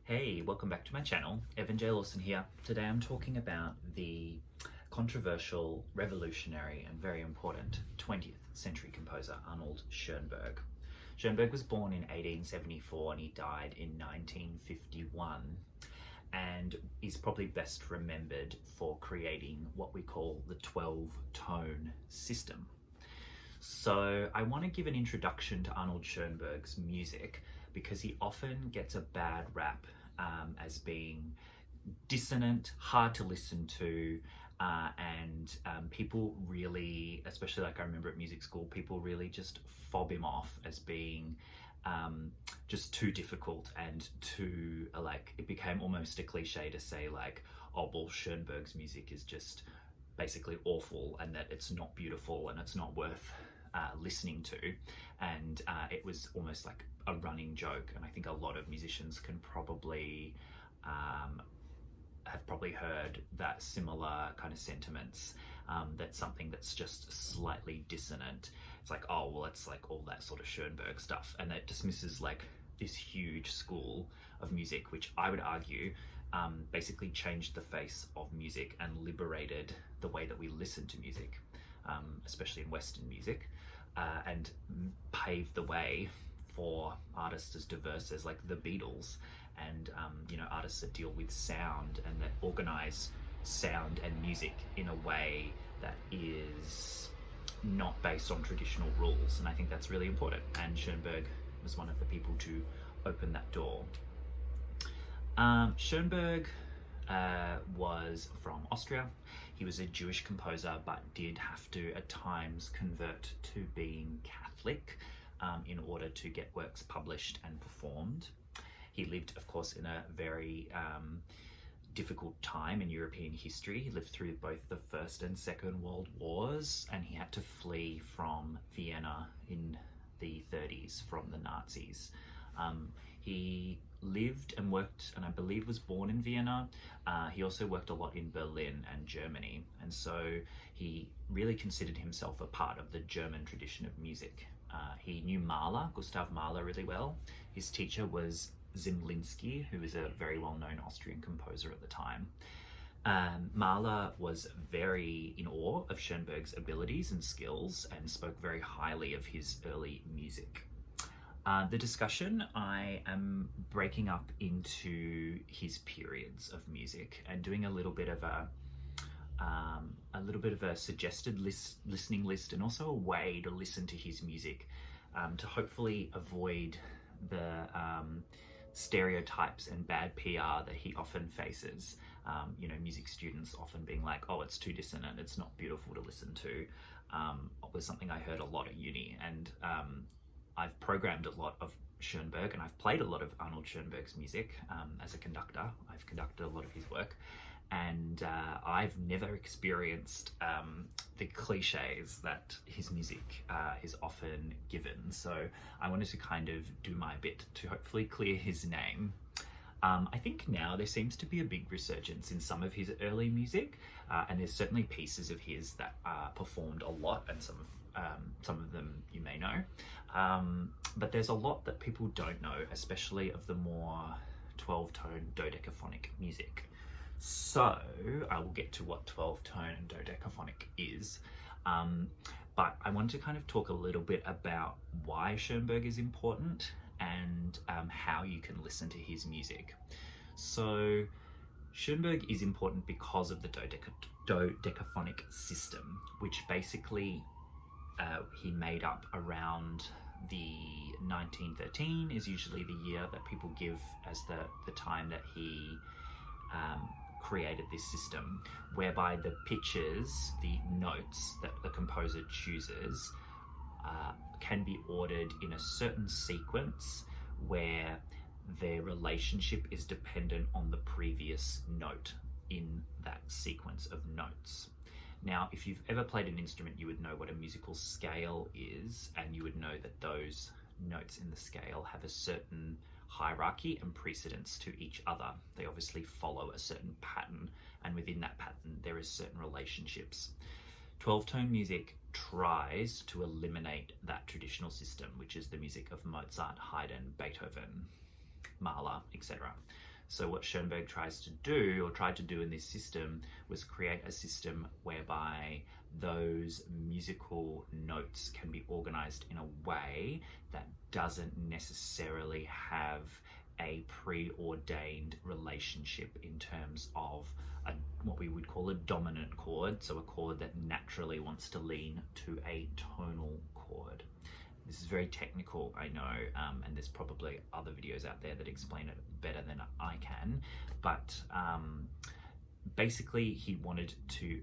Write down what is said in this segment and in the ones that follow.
Hey, welcome back to my channel. Evan J. Lawson here. Today I'm talking about the controversial, revolutionary, and very important 20th century composer Arnold Schoenberg. Schoenberg was born in 1874 and he died in 1951, and is probably best remembered for creating what we call the 12-tone system. So I want to give an introduction to Arnold Schoenberg's music because he often gets a bad rap as being dissonant, hard to listen to, and people really, especially like I remember at music school, people really just fob him off as being just too difficult and too, like, it became almost a cliche to say like, oh well, Schoenberg's music is just basically awful and that it's not beautiful and it's not worth listening to, and it was almost like a running joke, and I think a lot of musicians can probably have probably heard that similar kind of sentiments, that something that's just slightly dissonant, it's like, oh well, it's like all that sort of Schoenberg stuff, and that dismisses like this huge school of music, which I would argue basically changed the face of music and liberated the way that we listen to music, especially in Western music, and paved the way for artists as diverse as like the Beatles, and artists that deal with sound and that organize sound and music in a way that is not based on traditional rules. And I think that's really important, and Schoenberg was one of the people to open that door. Schoenberg was from Austria. He was a Jewish composer, but did have to at times convert to being Catholic in order to get works published and performed. He lived, of course, in a very difficult time in European history. He lived through both the First and Second World Wars, and he had to flee from Vienna in the 30s from the Nazis. He lived and worked, and I believe was born in Vienna. He also worked a lot in Berlin and Germany, and so he really considered himself a part of the German tradition of music. He knew Mahler, Gustav Mahler, really well. His teacher was Zemlinsky, who was a very well-known Austrian composer at the time. Mahler was very in awe of Schoenberg's abilities and skills and spoke very highly of his early music. The discussion I am breaking up into his periods of music and doing a little bit of a suggested listening list, and also a way to listen to his music to hopefully avoid the stereotypes and bad PR that he often faces. Music students often being like, oh, it's too dissonant, it's not beautiful to listen to, was something I heard a lot at uni. And I've programmed a lot of Schoenberg, and I've played a lot of Arnold Schoenberg's music as a conductor. I've conducted a lot of his work, and I've never experienced the cliches that his music is often given. So I wanted to kind of do my bit to hopefully clear his name. I think now there seems to be a big resurgence in some of his early music, and there's certainly pieces of his that are performed a lot, and some of them you may know. But there's a lot that people don't know, especially of the more 12-tone dodecaphonic music. So I will get to what 12-tone and dodecaphonic is. But I want to kind of talk a little bit about why Schoenberg is important and how you can listen to his music. So Schoenberg is important because of the dodecaphonic system, which basically he made up around the 1913 is usually the year that people give as the time that he created this system, whereby the pitches, the notes that the composer chooses, can be ordered in a certain sequence where their relationship is dependent on the previous note in that sequence of notes. Now, if you've ever played an instrument, you would know what a musical scale is, and you would know that those notes in the scale have a certain hierarchy and precedence to each other. They obviously follow a certain pattern, and within that pattern there is certain relationships. 12-tone music tries to eliminate that traditional system, which is the music of Mozart, Haydn, Beethoven, Mahler, etc. So what Schoenberg tries to do, or tried to do in this system, was create a system whereby those musical notes can be organized in a way that doesn't necessarily have a preordained relationship in terms of what we would call a dominant chord, so a chord that naturally wants to lean to a tonal chord. This is very technical, I know, and there's probably other videos out there that explain it better than I can, but basically he wanted to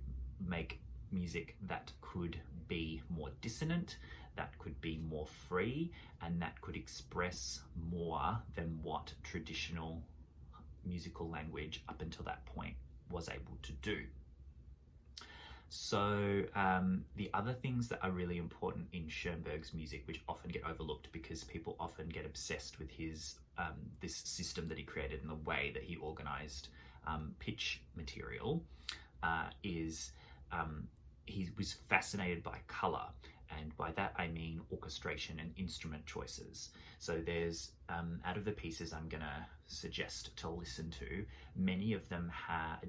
make music that could be more dissonant, that could be more free, and that could express more than what traditional musical language up until that point was able to do. So the other things that are really important in Schoenberg's music, which often get overlooked because people often get obsessed with his this system that he created and the way that he organized pitch material, is he was fascinated by color. And by that I mean orchestration and instrument choices. So there's, out of the pieces I'm gonna suggest to listen to, many of them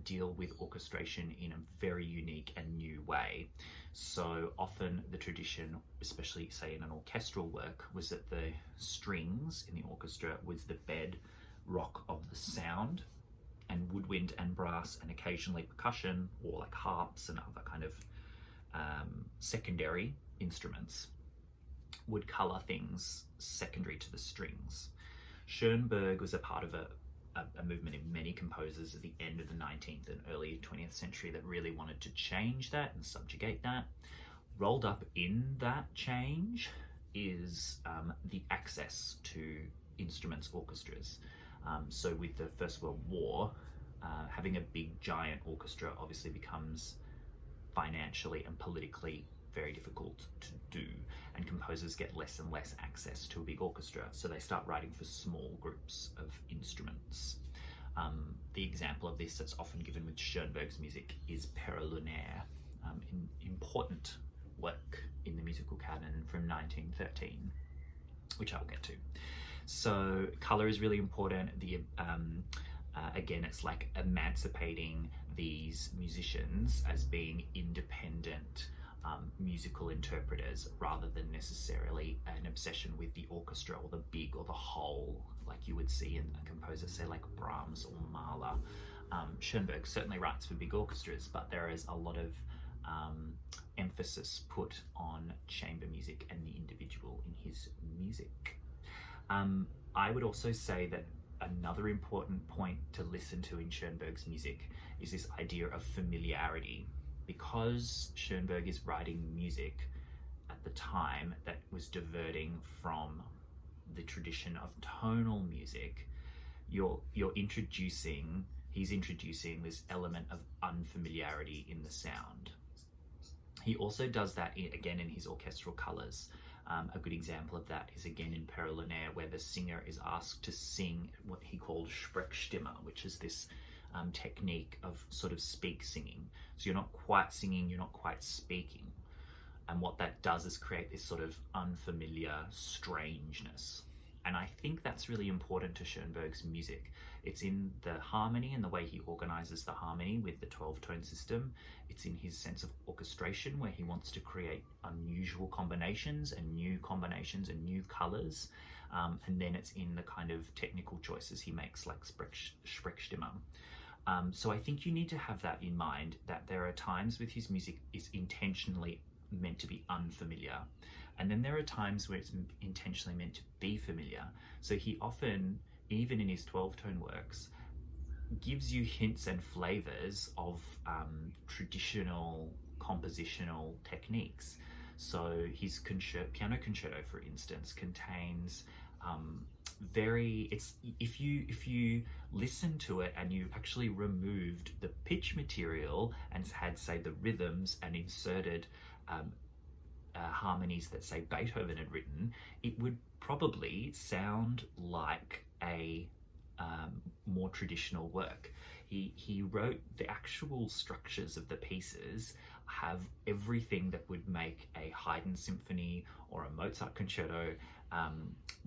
deal with orchestration in a very unique and new way. So often the tradition, especially say in an orchestral work, was that the strings in the orchestra was the bedrock of the sound, and woodwind and brass and occasionally percussion, or like harps and other kind of secondary instruments, would color things secondary to the strings. Schoenberg was a part of a movement in many composers at the end of the 19th and early 20th century that really wanted to change that and subjugate that. Rolled up in that change is the access to instruments, orchestras. So with the First World War, having a big giant orchestra obviously becomes financially and politically very difficult to do, and composers get less and less access to a big orchestra, so they start writing for small groups of instruments. The example of this that's often given with Schoenberg's music is Pierrot, Lunaire, an important work in the musical canon from 1913, which I'll get to. So color is really important. Again, it's like emancipating these musicians as being independent musical interpreters, rather than necessarily an obsession with the orchestra or the big or the whole, like you would see in a composer, say like Brahms or Mahler. Schoenberg certainly writes for big orchestras, but there is a lot of emphasis put on chamber music and the individual in his music. I would also say that another important point to listen to in Schoenberg's music is this idea of familiarity. Because Schoenberg is writing music at the time that was diverting from the tradition of tonal music, he's introducing this element of unfamiliarity in the sound. He also does that again in his orchestral colors. A good example of that is again in Pierrot, Lunaire, where the singer is asked to sing what he called Sprechstimme, which is this technique of sort of speak singing. So you're not quite singing, you're not quite speaking. And what that does is create this sort of unfamiliar strangeness. And I think that's really important to Schoenberg's music. It's in the harmony and the way he organizes the harmony with the 12-tone system. It's in his sense of orchestration, where he wants to create unusual combinations and new colors. And then it's in the kind of technical choices he makes, like Sprechstimme. So I think you need to have that in mind, that there are times with his music is intentionally meant to be unfamiliar. And then there are times where it's intentionally meant to be familiar. So he often, even in his 12-tone works, gives you hints and flavors of traditional compositional techniques. So his piano concerto, for instance, contains if you listen to it and you actually removed the pitch material and had, say, the rhythms and inserted harmonies that, say, Beethoven had written, it would probably sound like a more traditional work. He wrote the actual structures of the pieces have everything that would make a Haydn symphony or a Mozart concerto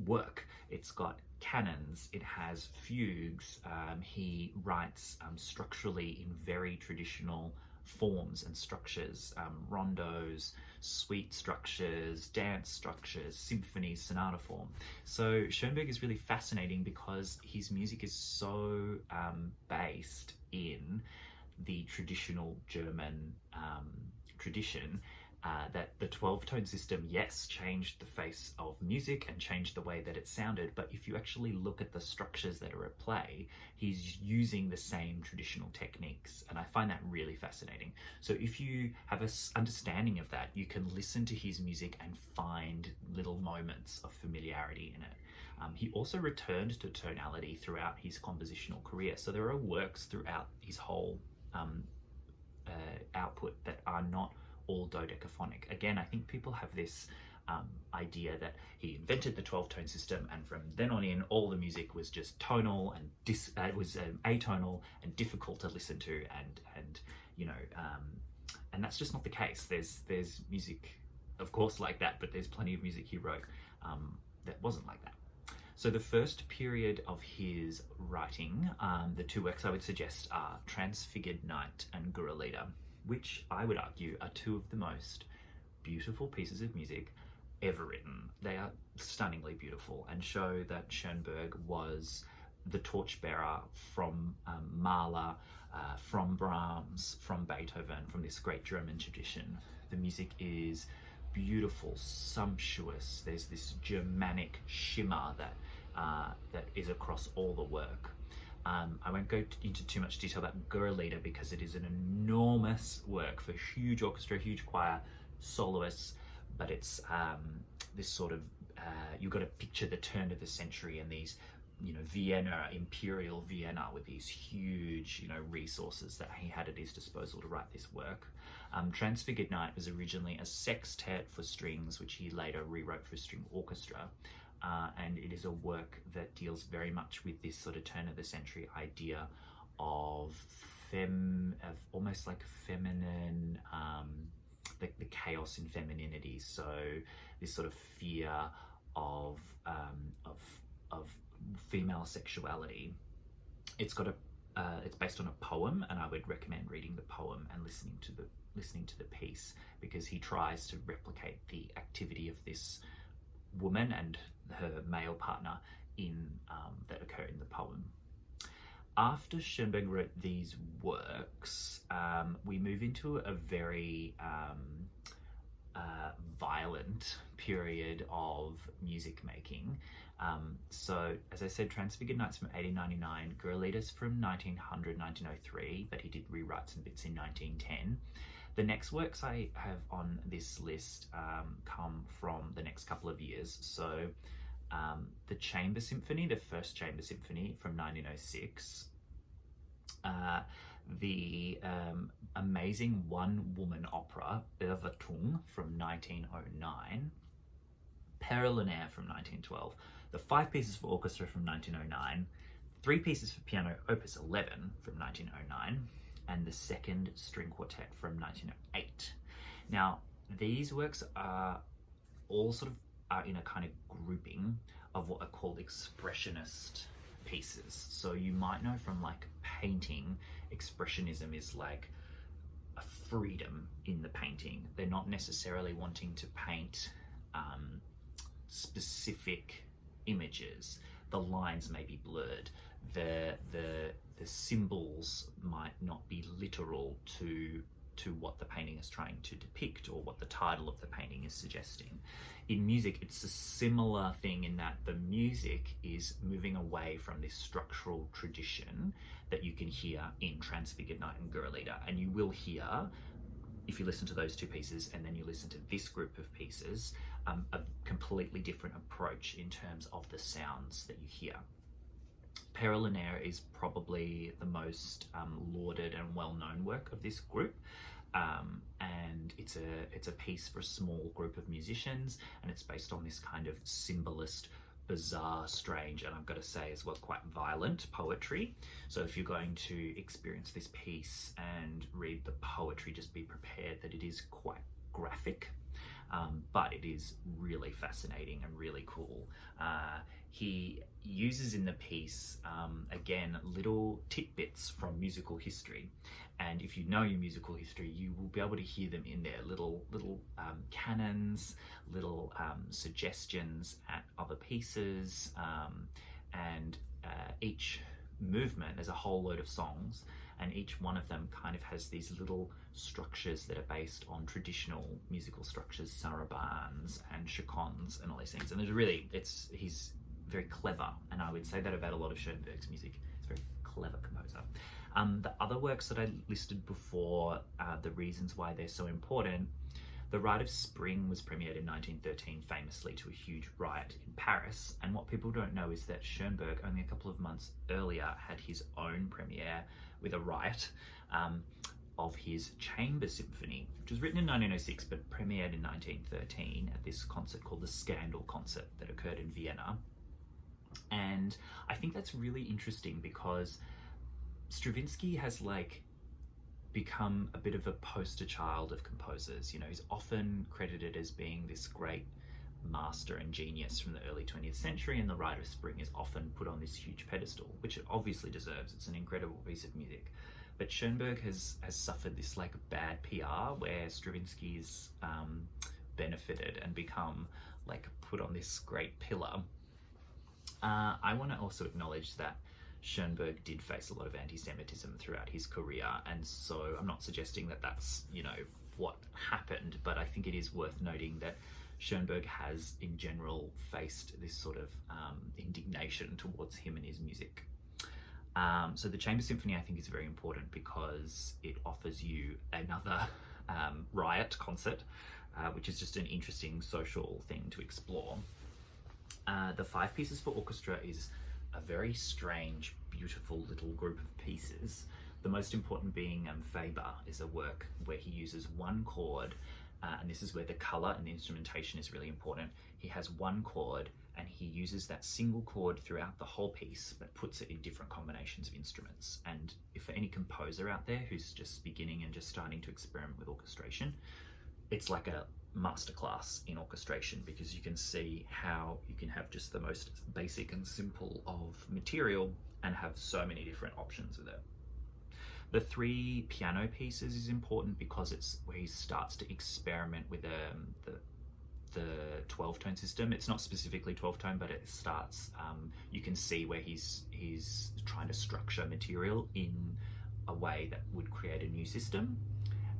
work. It's got canons, it has fugues, he writes structurally in very traditional forms and structures, rondos, suite structures, dance structures, symphonies, sonata form. So Schoenberg is really fascinating because his music is so based in the traditional German tradition, that the 12-tone system, yes, changed the face of music and changed the way that it sounded, but if you actually look at the structures that are at play, he's using the same traditional techniques, and I find that really fascinating. So if you have an understanding of that, you can listen to his music and find little moments of familiarity in it. He also returned to tonality throughout his compositional career, so there are works throughout his whole output that are not all dodecaphonic. Again, I think people have this idea that he invented the 12-tone system, and from then on in, all the music was just tonal and it was atonal and difficult to listen to, and you know, and that's just not the case. There's music, of course, like that, but there's plenty of music he wrote that wasn't like that. So the first period of his writing, the two works I would suggest are Transfigured Night and Gurre-Lieder, which I would argue are two of the most beautiful pieces of music ever written. They are stunningly beautiful and show that Schoenberg was the torchbearer from Mahler, from Brahms, from Beethoven, from this great German tradition. The music is beautiful, sumptuous. There's this Germanic shimmer that is across all the work. I won't go into too much detail about Gurre-Lieder because it is an enormous work for huge orchestra, huge choir, soloists, but it's this sort of, you've got to picture the turn of the century and these, you know, Vienna, Imperial Vienna, with these huge, you know, resources that he had at his disposal to write this work. Transfigured Night was originally a sextet for strings, which he later rewrote for string orchestra. And it is a work that deals very much with this sort of turn of the century idea of almost like feminine, the chaos in femininity. So this sort of fear of female sexuality. It's based on a poem, and I would recommend reading the poem and listening to the piece, because he tries to replicate the activity of this woman and her male partner that occur in the poem. After Schoenberg wrote these works, we move into a very violent period of music making. So, as I said, Transfigured Nights from 1899, Gurre-Lieder's from 1900-1903, but he did rewrite some bits in 1910. The next works I have on this list come from the next couple of years. So the Chamber Symphony, the first Chamber Symphony from 1906, the amazing one-woman opera Erwartung from 1909, Lunaire from 1912, the 5 pieces for orchestra from 1909, 3 pieces for piano opus 11 from 1909, and the second string quartet from 1908. Now, these works are all sort of in a kind of grouping of what are called expressionist pieces. So you might know from like painting, expressionism is like a freedom in the painting. They're not necessarily wanting to paint specific images. The lines may be blurred. The symbols might not be literal to what the painting is trying to depict or what the title of the painting is suggesting. In music, it's a similar thing in that the music is moving away from this structural tradition that you can hear in Transfigured Night and Gurre-Lieder. And you will hear, if you listen to those 2 pieces and then you listen to this group of pieces, a completely different approach in terms of the sounds that you hear. Lunaire is probably the most lauded and well-known work of this group, and it's a piece for a small group of musicians, and it's based on this kind of symbolist bizarre, strange, and I've got to say as well, quite violent poetry. So if you're going to experience this piece and read the poetry, just be prepared that it is quite graphic, but it is really fascinating and really cool. He uses in the piece, again, little tidbits from musical history. And if you know your musical history, you will be able to hear them in there, little canons, little suggestions at other pieces, and each movement, there's a whole load of songs, and each one of them kind of has these little structures that are based on traditional musical structures, sarabands and chaconnes and all these things. And he's very clever, and I would say that about a lot of Schoenberg's music. He's a very clever composer. The other works that I listed before, the reasons why they're so important, The Rite of Spring was premiered in 1913 famously to a huge riot in Paris, and what people don't know is that Schoenberg only a couple of months earlier had his own premiere with a riot of his Chamber Symphony, which was written in 1906 but premiered in 1913 at this concert called the Scandal Concert that occurred in Vienna. And I think that's really interesting because Stravinsky has become a bit of a poster child of composers. You know, he's often credited as being this great master and genius from the early 20th century, and The Rite of Spring is often put on this huge pedestal, which it obviously deserves. It's an incredible piece of music. But Schoenberg has suffered this bad PR where Stravinsky's benefited and become put on this great pillar. I want to also acknowledge that Schoenberg did face a lot of anti-Semitism throughout his career, and so I'm not suggesting that that's, what happened, but I think it is worth noting that Schoenberg has, in general, faced this sort of indignation towards him and his music. So the Chamber Symphony, I think, is very important because it offers you another riot concert, which is just an interesting social thing to explore. The 5 Pieces for Orchestra is a very strange, beautiful little group of pieces. The most important being Faber is a work where he uses one chord, and this is where the colour and the instrumentation is really important. He has one chord and he uses that single chord throughout the whole piece, but puts it in different combinations of instruments. And if for any composer out there who's just beginning and just starting to experiment with orchestration, it's like a masterclass in orchestration, because you can see how you can have just the most basic and simple of material and have so many different options with it. The 3 piano pieces is important because it's where he starts to experiment with the 12-tone system. It's not specifically 12-tone, but it starts, you can see where he's trying to structure material in a way that would create a new system.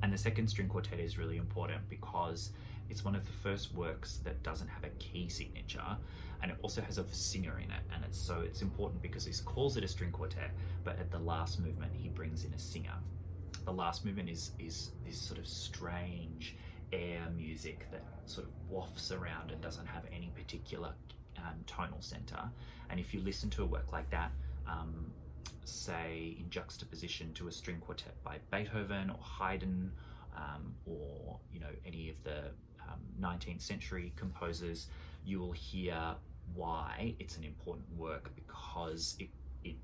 And the 2nd string quartet is really important because it's one of the first works that doesn't have a key signature, and it also has a singer in it. And it's important because he calls it a string quartet, but at the last movement he brings in a singer. The last movement is this sort of strange air music that sort of wafts around and doesn't have any particular tonal center. And if you listen to a work like that, say in juxtaposition to a string quartet by Beethoven or Haydn, or any of the 19th century composers, you will hear why it's an important work, because it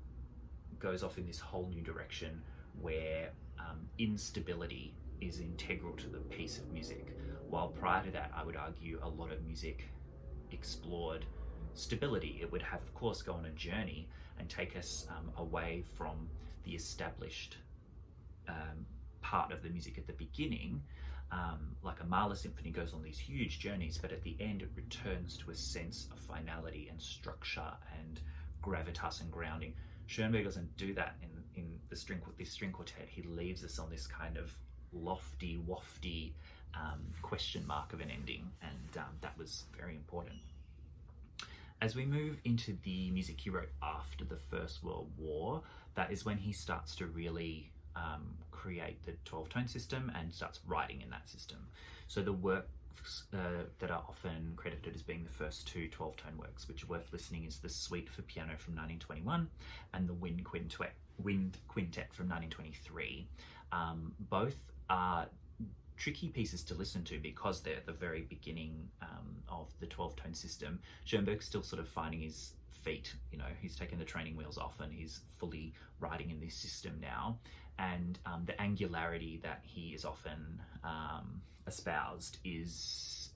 goes off in this whole new direction where instability is integral to the piece of music, while prior to that I would argue a lot of music explored stability. It would have, of course, go on a journey and take us away from the established part of the music at the beginning. Like a Mahler symphony goes on these huge journeys, but at the end it returns to a sense of finality and structure and gravitas and grounding. Schoenberg doesn't do that in this string quartet. He leaves us on this kind of lofty, wafty question mark of an ending, and that was very important. As we move into the music he wrote after the First World War, that is when he starts to really create the 12-tone system and starts writing in that system. So the works that are often credited as being the first 2 12-tone works, which are worth listening, is the Suite for Piano from 1921 and the Wind Quintet from 1923. Both are tricky pieces to listen to because they're at the very beginning of the 12-tone system. Schoenberg's still sort of finding his feet, you know, he's taken the training wheels off and he's fully riding in this system now. And the angularity that he is often espoused is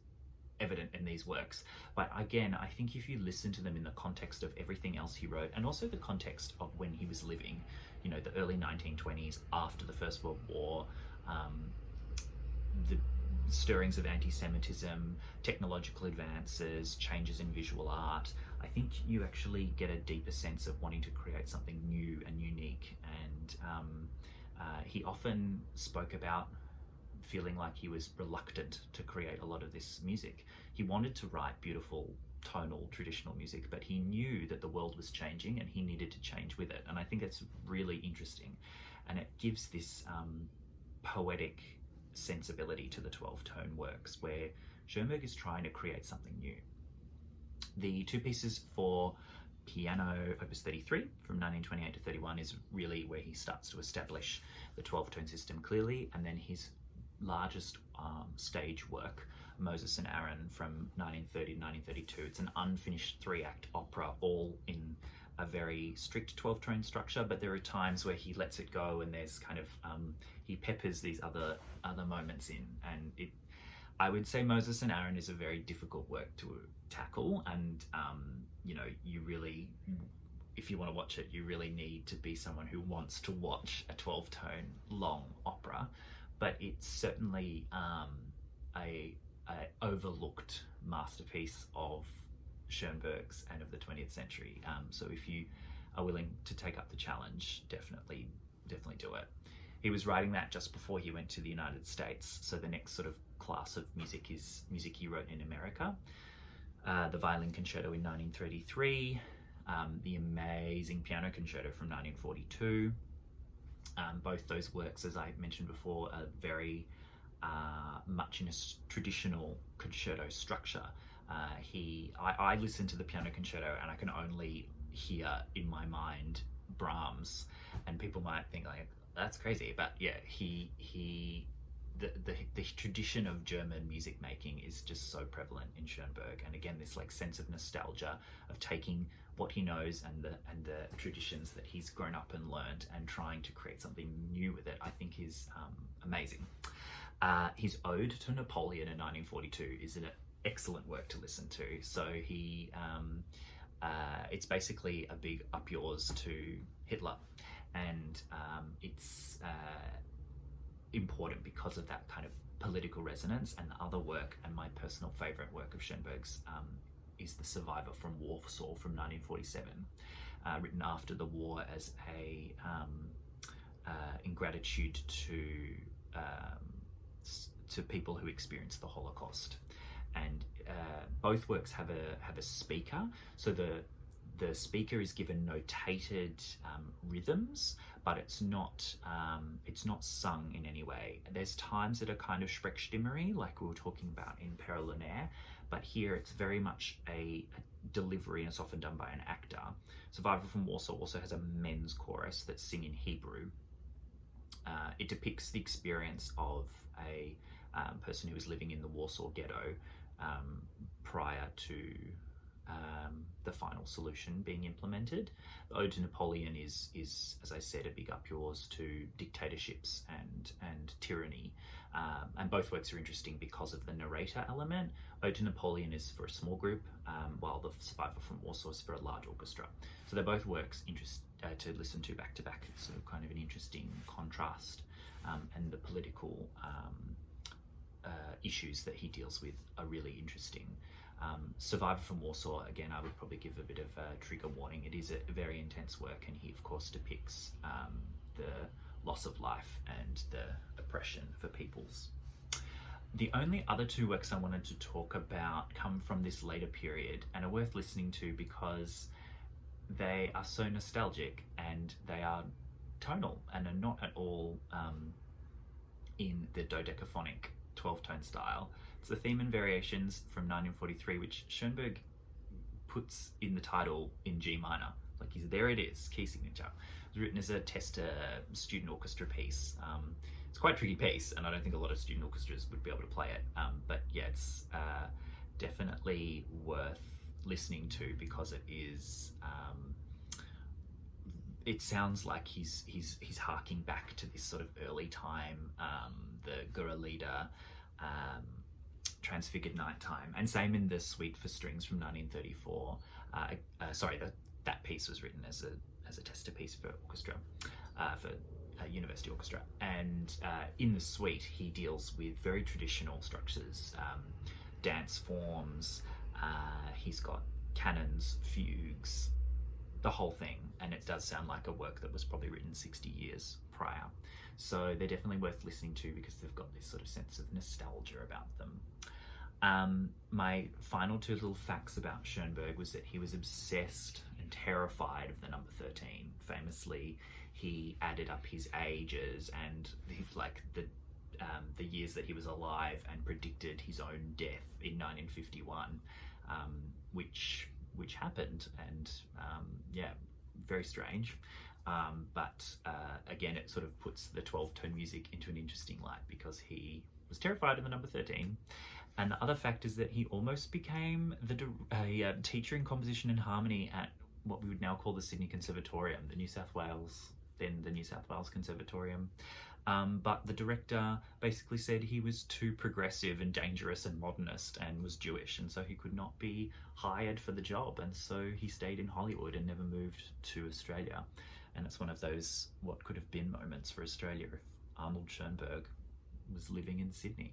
evident in these works. But again, I think if you listen to them in the context of everything else he wrote, and also the context of when he was living, you know, the early 1920s, after the First World War, the stirrings of anti-Semitism, technological advances, changes in visual art, I think you actually get a deeper sense of wanting to create something new and unique. And he often spoke about feeling like he was reluctant to create a lot of this music. He wanted to write beautiful tonal traditional music, but he knew that the world was changing and he needed to change with it. And I think it's really interesting, and it gives this poetic sensibility to the 12-tone works where Schoenberg is trying to create something new. The two pieces for piano, Opus 33 from 1928 to 31, is really where he starts to establish the 12-tone system clearly. And then his largest stage work, Moses and Aron from 1930 to 1932. It's an unfinished 3-act opera, all in a very strict 12-tone structure, but there are times where he lets it go and there's kind of, he peppers these other moments in. And I would say Moses and Aron is a very difficult work to tackle, and you know, you really, if you want to watch it, you really need to be someone who wants to watch a 12-tone long opera. But it's certainly a overlooked masterpiece of Schoenberg's and of the 20th century. So if you are willing to take up the challenge, definitely do it. He was writing that just before he went to the United States. So the next sort of class of music is music he wrote in America. The Violin Concerto in 1933, the amazing Piano Concerto from 1942. Both those works, as I mentioned before, are very much in a traditional concerto structure. I listen to the Piano Concerto and I can only hear in my mind Brahms, and people might think like, that's crazy, but yeah, the tradition of German music making is just so prevalent in Schoenberg. And again, this like sense of nostalgia of taking what he knows and the traditions that he's grown up and learned and trying to create something new with it, I think is amazing. His Ode to Napoleon in 1942 is an excellent work to listen to. So it's basically a big up yours to Hitler, and it's important because of that kind of political resonance. And the other work, and my personal favorite work of Schoenberg's, is The Survivor from Warsaw from 1947, written after the war as a in gratitude to people who experienced the Holocaust. And both works have a speaker. So the speaker is given notated rhythms, but it's not sung in any way. There's times that are kind of Sprechstimmery, like we were talking about in Pierrot, Lunaire, but here it's very much a delivery, and it's often done by an actor. Survivor from Warsaw also has a men's chorus that sing in Hebrew. It depicts the experience of a person who was living in the Warsaw ghetto prior to the final solution being implemented. The Ode to Napoleon is, as I said, a big up yours to dictatorships and tyranny. And both works are interesting because of the narrator element. Ode to Napoleon is for a small group, while The Survivor from Warsaw is for a large orchestra. So they're both works to listen to back to back. It's sort of kind of an interesting contrast, and the political issues that he deals with are really interesting. Survivor from Warsaw, again, I would probably give a bit of a trigger warning. It is a very intense work, and he of course depicts the loss of life and the oppression for peoples. The only other two works I wanted to talk about come from this later period and are worth listening to because they are so nostalgic and they are tonal and are not at all in the dodecaphonic 12-tone style. It's the Theme and Variations from 1943, which Schoenberg puts in the title in G minor. like there it is, key signature. It was written as a tester student orchestra piece. It's quite a tricky piece, and I don't think a lot of student orchestras would be able to play it. But yeah, it's definitely worth listening to because it is. It sounds like he's harking back to this sort of early time, the Gurre-Lieder, Transfigured Nighttime, and same in the Suite for Strings from 1934. That piece was written as a tester piece for orchestra, for university orchestra, and in the suite he deals with very traditional structures, dance forms. He's got canons, fugues, the whole thing, and it does sound like a work that was probably written 60 years prior. So they're definitely worth listening to because they've got this sort of sense of nostalgia about them. My final two little facts about Schoenberg was that he was obsessed and terrified of the number 13. Famously, he added up his ages and the years that he was alive and predicted his own death in 1951, which happened, and very strange. But again, it sort of puts the 12-tone music into an interesting light because he was terrified of the number 13. And the other fact is that he almost became a teacher in composition and harmony at what we would now call the Sydney Conservatorium, the New South Wales Conservatorium. But the director basically said he was too progressive and dangerous and modernist and was Jewish, and so he could not be hired for the job, and so he stayed in Hollywood and never moved to Australia. And it's one of those what could have been moments for Australia if Arnold Schoenberg was living in Sydney.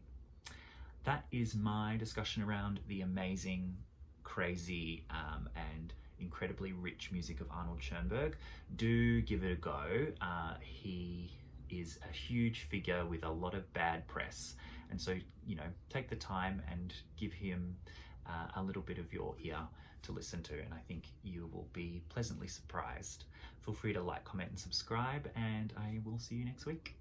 That is my discussion around the amazing, crazy, and incredibly rich music of Arnold Schoenberg. Do give it a go. He is a huge figure with a lot of bad press, and so take the time and give him a little bit of your ear to listen to, and I think you will be pleasantly surprised. Feel free to like, comment and subscribe, and I will see you next week.